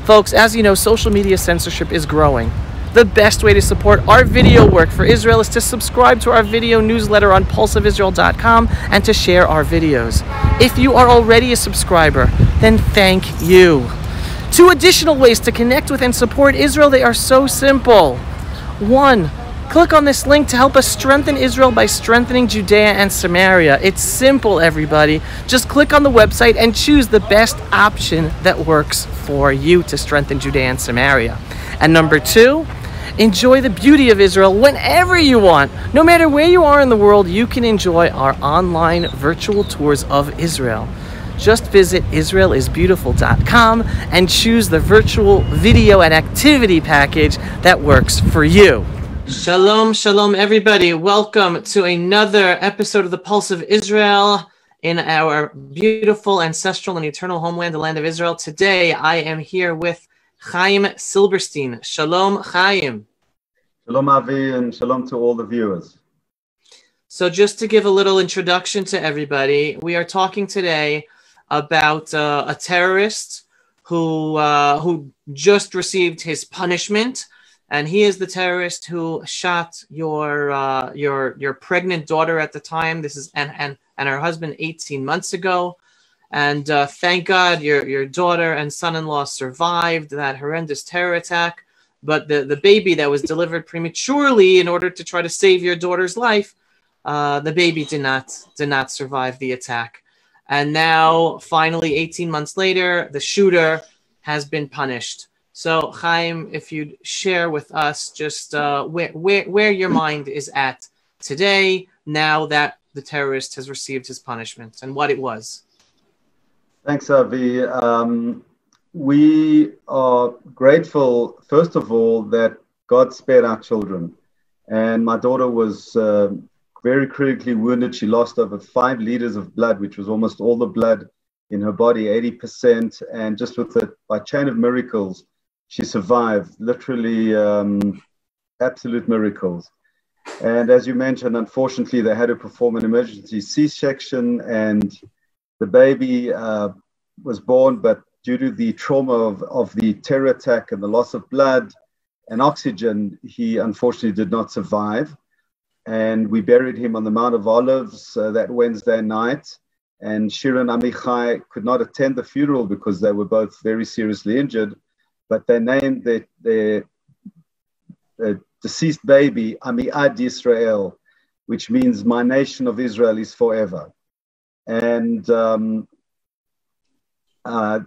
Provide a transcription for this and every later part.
Folks, as you know, social media censorship is growing. The best way to support our video work for Israel is to subscribe to our video newsletter on pulseofisrael.com and to share our videos. If you are already a subscriber, then thank you. 2 additional ways to connect with and support Israel. They are so simple. 1, click on this link to help us strengthen Israel by strengthening Judea and Samaria. It's simple, everybody. Just click on the website and choose the best option that works for you to strengthen Judea and Samaria. And number 2, enjoy the beauty of Israel whenever you want. No matter where you are in the world, you can enjoy our online virtual tours of Israel. Just visit israelisbeautiful.com and choose the virtual video and activity package that works for you. Shalom, shalom, everybody. Welcome to another episode of the Pulse of Israel in our beautiful, ancestral, and eternal homeland, the land of Israel. Today, I am here with Chaim Silberstein. Shalom, Chaim. Shalom, Avi, and shalom to all the viewers. So just to give a little introduction to everybody, we are talking today about a terrorist who just received his punishment, and he is the terrorist who shot your pregnant daughter at the time. This is and her husband 18 months ago. And thank God your daughter and son-in-law survived that horrendous terror attack. But the baby that was delivered prematurely in order to try to save your daughter's life, the baby did not survive the attack. And now, finally, 18 months later, the shooter has been punished. So, Chaim, if you'd share with us just where your mind is at today, now that the terrorist has received his punishment, and what it was. Thanks, Avi. We are grateful, first of all, that God spared our children. And my daughter was very critically wounded. She lost over 5 liters of blood, which was almost all the blood in her body, 80%. And just by chain of miracles, she survived, literally absolute miracles. And as you mentioned, unfortunately, they had to perform an emergency C-section, and the baby was born, but due to the trauma of the terror attack and the loss of blood and oxygen, he unfortunately did not survive. And we buried him on the Mount of Olives that Wednesday night. And Shirin Amichai could not attend the funeral because they were both very seriously injured. But they named their deceased baby Amiad Yisrael, which means my nation of Israel is forever. And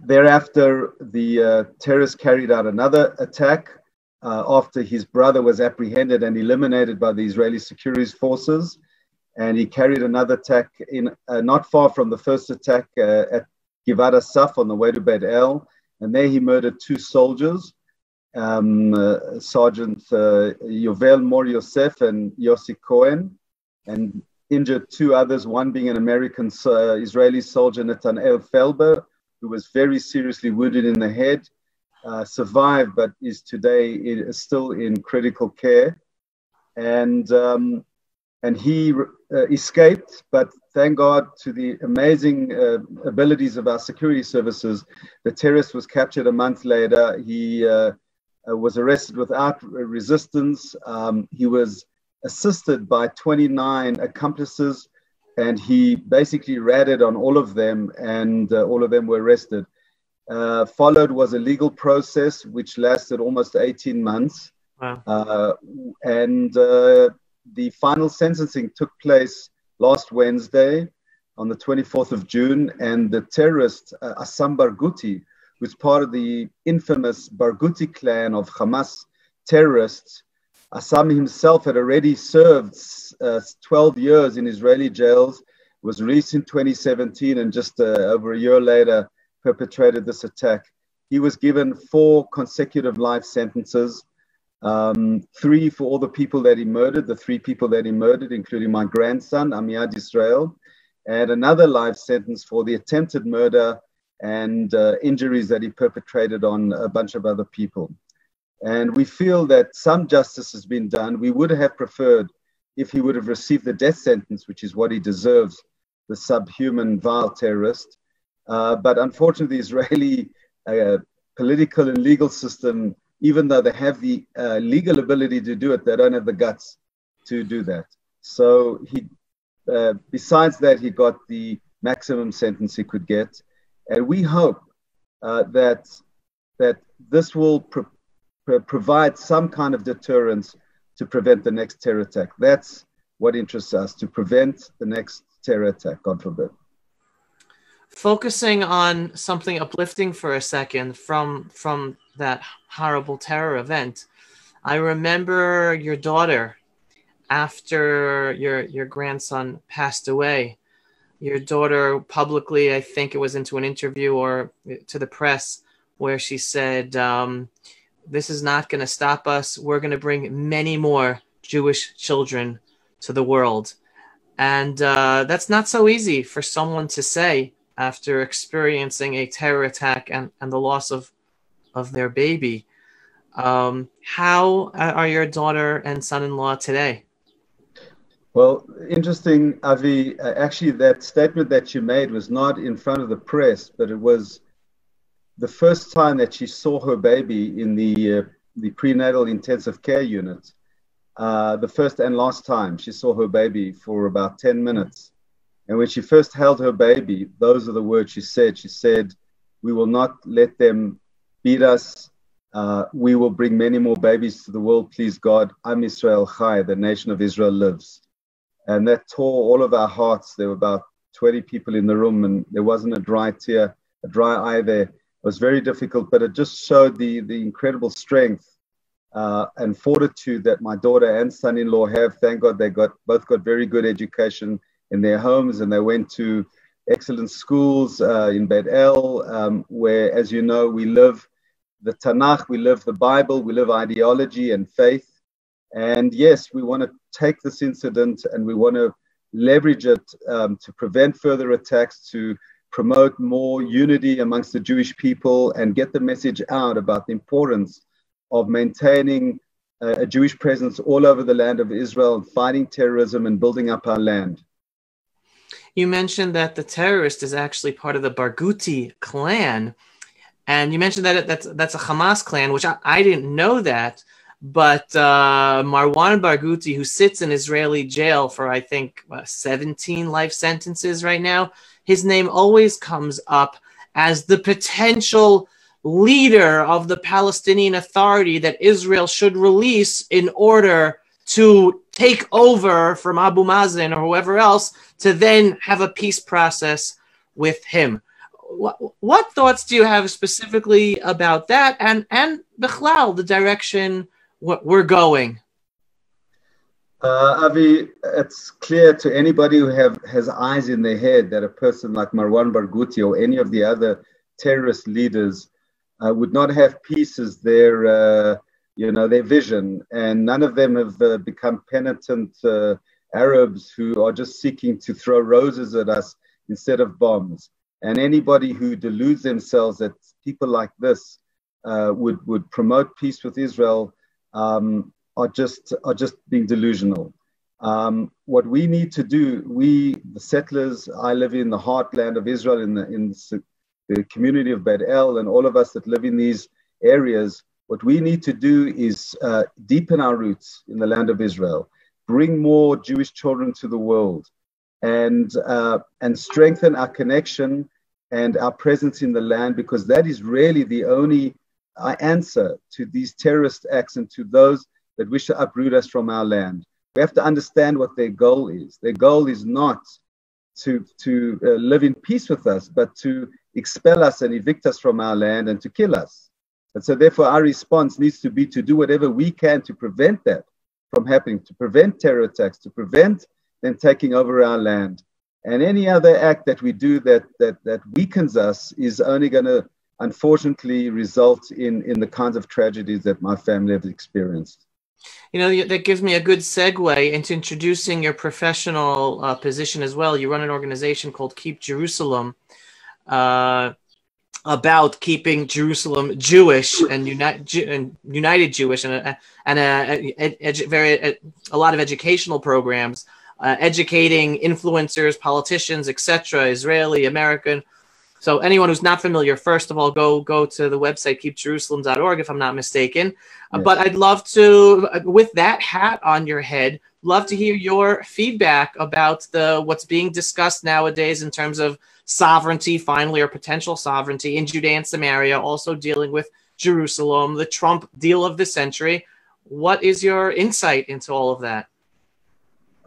thereafter, the terrorists carried out another attack after his brother was apprehended and eliminated by the Israeli security forces. And he carried another attack in not far from the first attack at Givat Asaf on the way to Beit El. And there he murdered 2 soldiers, Sergeant Yovel Mor Yosef and Yossi Cohen, and injured 2 others, one being an American Israeli soldier, Nathaniel Felber, who was very seriously wounded in the head, survived, but is today still in critical care. And he escaped, but thank God to the amazing abilities of our security services, the terrorist was captured a month later. He was arrested without resistance. He was assisted by 29 accomplices, and he basically ratted on all of them, and all of them were arrested. Followed was a legal process, which lasted almost 18 months. Wow. The final sentencing took place last Wednesday on the 24th of June, and the terrorist, Assam Barghouti, who's part of the infamous Barghouti clan of Hamas terrorists. Assam himself had already served 12 years in Israeli jails, was released in 2017, and just over a year later perpetrated this attack. He was given 4 consecutive life sentences, 3 for all the people that he murdered, the 3 people that he murdered, including my grandson, Amiad Yisrael, and another life sentence for the attempted murder and injuries that he perpetrated on a bunch of other people. And we feel that some justice has been done. We would have preferred if he would have received the death sentence, which is what he deserves, the subhuman, vile terrorist. But unfortunately, the Israeli political and legal system, even though they have the legal ability to do it, they don't have the guts to do that. So he, besides that, he got the maximum sentence he could get, and we hope that this will provide some kind of deterrence to prevent the next terror attack. That's what interests us, to prevent the next terror attack, God forbid. Focusing on something uplifting for a second from that horrible terror event, I remember your daughter, after your grandson passed away, your daughter publicly, I think it was into an interview or to the press, where she said, this is not going to stop us. We're going to bring many more Jewish children to the world. And that's not so easy for someone to say after experiencing a terror attack and the loss of their baby. How are your daughter and son-in-law today? Well, interesting, Avi. Actually, that statement that you made was not in front of the press, but it was the first time that she saw her baby in the prenatal intensive care unit. The first and last time she saw her baby for about 10 minutes. And when she first held her baby, those are the words she said. She said, "We will not let them beat us. We will bring many more babies to the world, please God. Am Israel Chai, the nation of Israel lives." And that tore all of our hearts. There were about 20 people in the room, and there wasn't a dry tear, a dry eye there. It was very difficult, but it just showed the incredible strength and fortitude that my daughter and son-in-law have. Thank God they both got very good education in their homes, and they went to excellent schools in Bet El, where, as you know, we live the Tanakh, we live the Bible, we live ideology and faith. And yes, we want to take this incident and we want to leverage it to prevent further attacks, to promote more unity amongst the Jewish people and get the message out about the importance of maintaining a Jewish presence all over the land of Israel, fighting terrorism and building up our land. You mentioned that the terrorist is actually part of the Barghouti clan. And you mentioned that that's a Hamas clan, which I didn't know that. But Marwan Barghouti, who sits in Israeli jail for, I think, 17 life sentences right now, his name always comes up as the potential leader of the Palestinian Authority that Israel should release in order to take over from Abu Mazen or whoever else to then have a peace process with him. What thoughts do you have specifically about that and Bichlal, the direction we're going? Avi, it's clear to anybody who has eyes in their head that a person like Marwan Barghouti or any of the other terrorist leaders would not have peace as their vision, and none of them have become penitent Arabs who are just seeking to throw roses at us instead of bombs. And anybody who deludes themselves that people like this would promote peace with Israel are just being delusional. What we need to do, we the settlers, I live in the heartland of Israel, in the community of Bet El, and all of us that live in these areas, what we need to do is deepen our roots in the land of Israel, bring more Jewish children to the world, and strengthen our connection and our presence in the land, because that is really the only answer to these terrorist acts and to those that wish to uproot us from our land. We have to understand what their goal is. Their goal is not to live in peace with us, but to expel us and evict us from our land and to kill us. And so therefore our response needs to be to do whatever we can to prevent that from happening, to prevent terror attacks, to prevent them taking over our land. And any other act that we do that weakens us is only going to, unfortunately, result in the kinds of tragedies that my family have experienced. You know, that gives me a good segue into introducing your professional position as well. You run an organization called Keep Jerusalem, about keeping Jerusalem Jewish and united Jewish, and a lot of educational programs, educating influencers, politicians, etc., Israeli, American, So anyone who's not familiar, first of all, go to the website keepjerusalem.org if I'm not mistaken. Yes. But I'd love to, with that hat on your head, love to hear your feedback about what's being discussed nowadays in terms of sovereignty, finally, or potential sovereignty in Judea and Samaria, also dealing with Jerusalem, the Trump deal of the century. What is your insight into all of that?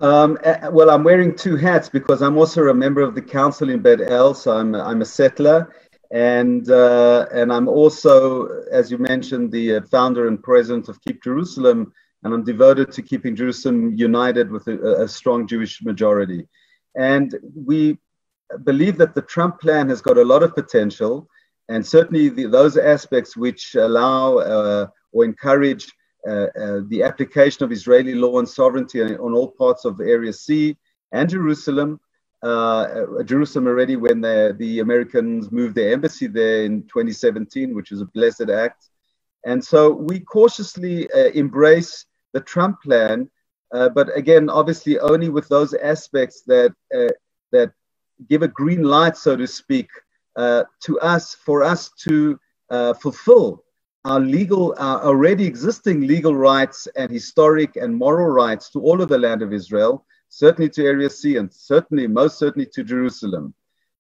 Well, I'm wearing two hats because I'm also a member of the council in Bet El, so I'm a settler, and I'm also, as you mentioned, the founder and president of Keep Jerusalem, and I'm devoted to keeping Jerusalem united with a strong Jewish majority. And we believe that the Trump plan has got a lot of potential, and certainly those aspects which allow or encourage the application of Israeli law and sovereignty on all parts of Area C and Jerusalem. Jerusalem already when the Americans moved their embassy there in 2017, which was a blessed act. And so we cautiously embrace the Trump plan, but again, obviously only with those aspects that give a green light, so to speak, to us, for us to fulfill our already existing legal rights and historic and moral rights to all of the land of Israel, certainly to Area C and most certainly to Jerusalem.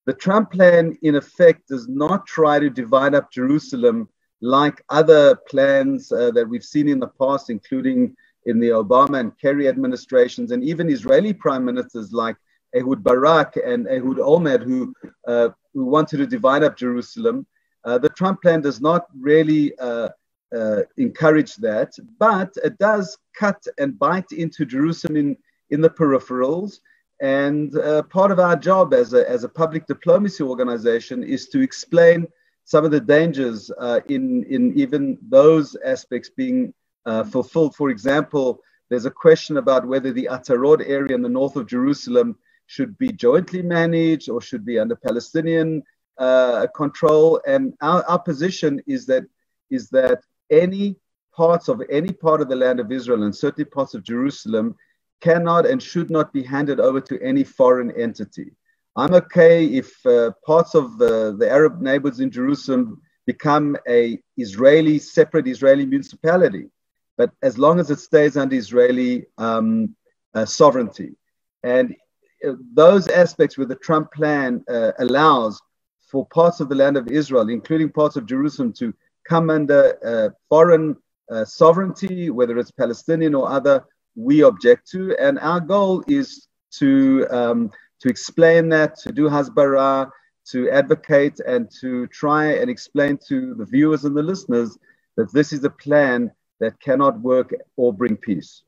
The Trump plan, in effect, does not try to divide up Jerusalem like other plans that we've seen in the past, including in the Obama and Kerry administrations, and even Israeli prime ministers like Ehud Barak and Ehud Olmert, who wanted to divide up Jerusalem. The Trump plan does not really encourage that, but it does cut and bite into Jerusalem in the peripherals. And part of our job as a public diplomacy organization is to explain some of the dangers in even those aspects being fulfilled. For example, there's a question about whether the Atarot area in the north of Jerusalem should be jointly managed or should be under Palestinian control. And our position is that any part of the land of Israel, and certainly parts of Jerusalem, cannot and should not be handed over to any foreign entity. I'm okay if parts of the Arab neighborhoods in Jerusalem become a separate Israeli municipality, but as long as it stays under Israeli sovereignty. And those aspects where the Trump plan allows for parts of the land of Israel, including parts of Jerusalem, to come under foreign sovereignty, whether it's Palestinian or other, we object to. And our goal is to explain that, to do hasbara, to advocate, and to try and explain to the viewers and the listeners that this is a plan that cannot work or bring peace.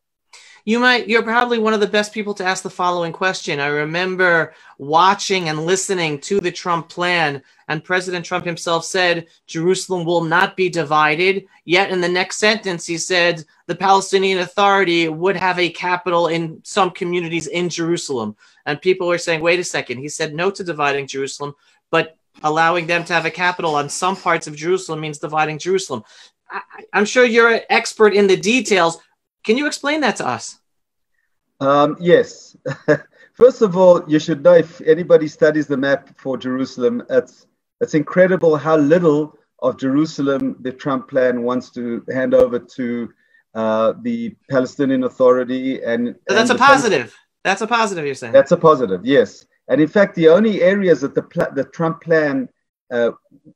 You're probably one of the best people to ask the following question. I remember watching and listening to the Trump plan, and President Trump himself said Jerusalem will not be divided. Yet in the next sentence, he said the Palestinian Authority would have a capital in some communities in Jerusalem. And people were saying, wait a second, he said no to dividing Jerusalem, but allowing them to have a capital on some parts of Jerusalem means dividing Jerusalem. I'm sure you're an expert in the details. Can you explain that to us? Yes. First of all, you should know, if anybody studies the map for Jerusalem, it's incredible how little of Jerusalem the Trump plan wants to hand over to the Palestinian Authority. And that's a positive. That's a positive, you're saying? That's a positive, yes. And in fact, the only areas that the Trump plan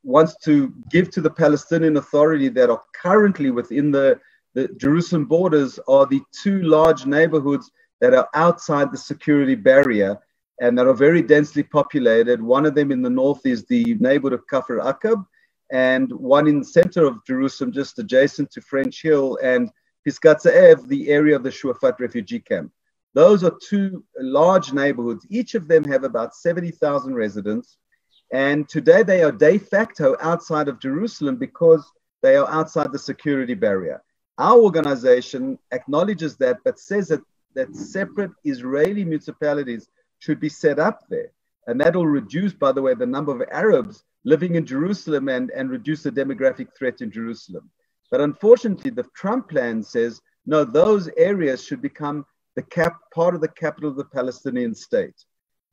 wants to give to the Palestinian Authority that are currently within the Jerusalem borders are the two large neighborhoods that are outside the security barrier and that are very densely populated. One of them in the north is the neighborhood of Kafr Aqab, and one in the center of Jerusalem, just adjacent to French Hill and Piskat Ze'ev, the area of the Shuafat refugee camp. Those are two large neighborhoods. Each of them have about 70,000 residents. And today they are de facto outside of Jerusalem because they are outside the security barrier. Our organization acknowledges that, but says that separate Israeli municipalities should be set up there. And that will reduce, by the way, the number of Arabs living in Jerusalem and reduce the demographic threat in Jerusalem. But unfortunately, the Trump plan says, no, those areas should become part of the capital of the Palestinian state.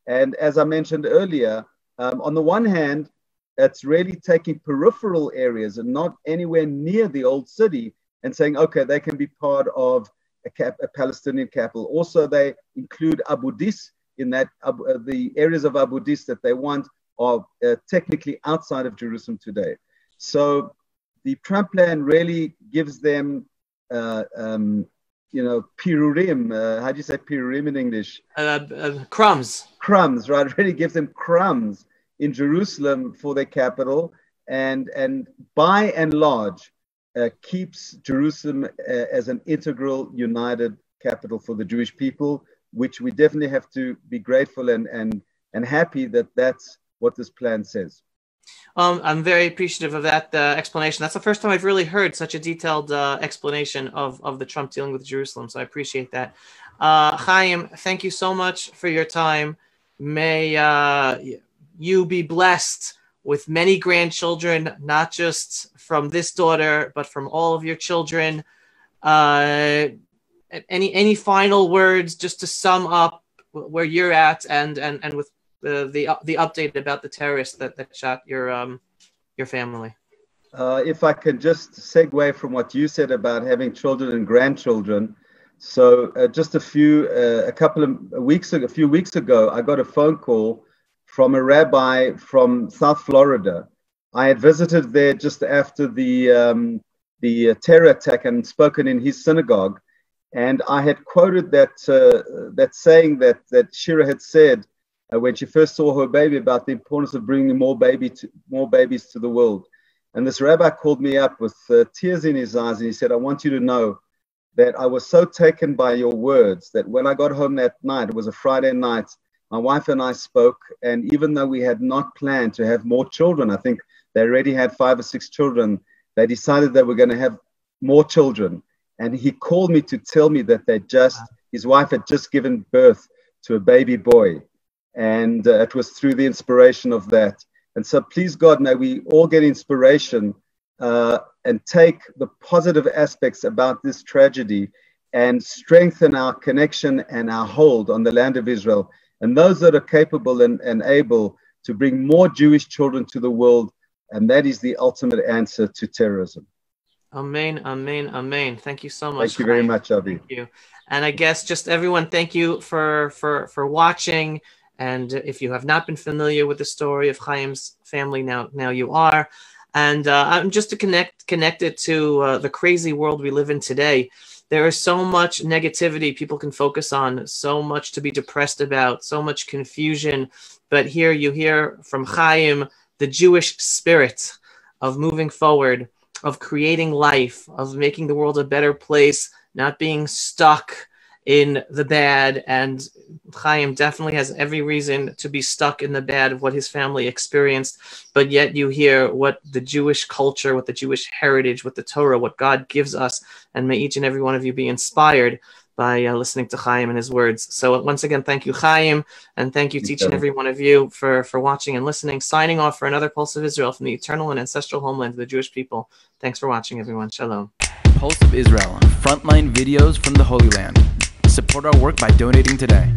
And as I mentioned earlier, on the one hand, it's really taking peripheral areas and not anywhere near the old city and saying, okay, they can be part of a Palestinian capital. Also, they include Abu Dis in that. The areas of Abu Dis that they want are technically outside of Jerusalem today. So the Trump plan really gives them, pirurim. How do you say pirurim in English? Crumbs. Crumbs, right? It really gives them crumbs in Jerusalem for their capital, and by and large keeps Jerusalem as an integral, united capital for the Jewish people, which we definitely have to be grateful and happy that that's what this plan says. I'm very appreciative of that explanation. That's the first time I've really heard such a detailed explanation of the Trump dealing with Jerusalem, so I appreciate that. Chaim, thank you so much for your time. May you be blessed with many grandchildren, not just from this daughter, but from all of your children. Any final words just to sum up where you're at and with the update about the terrorist that shot your family? If I can just segue from what you said about having children and grandchildren. So just a few weeks ago, I got a phone call from a rabbi from South Florida. I had visited there just after the terror attack and spoken in his synagogue, and I had quoted that saying that Shira had said when she first saw her baby about the importance of bringing more babies to the world. And this rabbi called me up with tears in his eyes, and he said, "I want you to know that I was so taken by your words that when I got home that night, it was a Friday night, my wife and I spoke, and even though we had not planned to have more children, I think they already had 5 or 6 children, they decided they were going to have more children. And he called me to tell me that his wife had just given birth to a baby boy. And it was through the inspiration of that. And so please God, may we all get inspiration and take the positive aspects about this tragedy and strengthen our connection and our hold on the land of Israel. And those that are capable and able to bring more Jewish children to the world. And that is the ultimate answer to terrorism. Amen, amen, amen. Thank you so much. Thank you very much, Avi. Thank you. And I guess just everyone, thank you for watching. And if you have not been familiar with the story of Chaim's family, now you are. And I'm just to connect it to the crazy world we live in today. There is so much negativity people can focus on, so much to be depressed about, so much confusion. But here you hear from Chaim the Jewish spirit of moving forward, of creating life, of making the world a better place, not being stuck in the bad. And Chaim definitely has every reason to be stuck in the bad of what his family experienced. But yet you hear what the Jewish culture, what the Jewish heritage, what the Torah, what God gives us. And may each and every one of you be inspired by listening to Chaim and his words. So once again, thank you, Chaim. And thank you to each and every one of you for watching and listening. Signing off for another Pulse of Israel from the eternal and ancestral homeland of the Jewish people. Thanks for watching, everyone. Shalom. Pulse of Israel, frontline videos from the Holy Land. Support our work by donating today.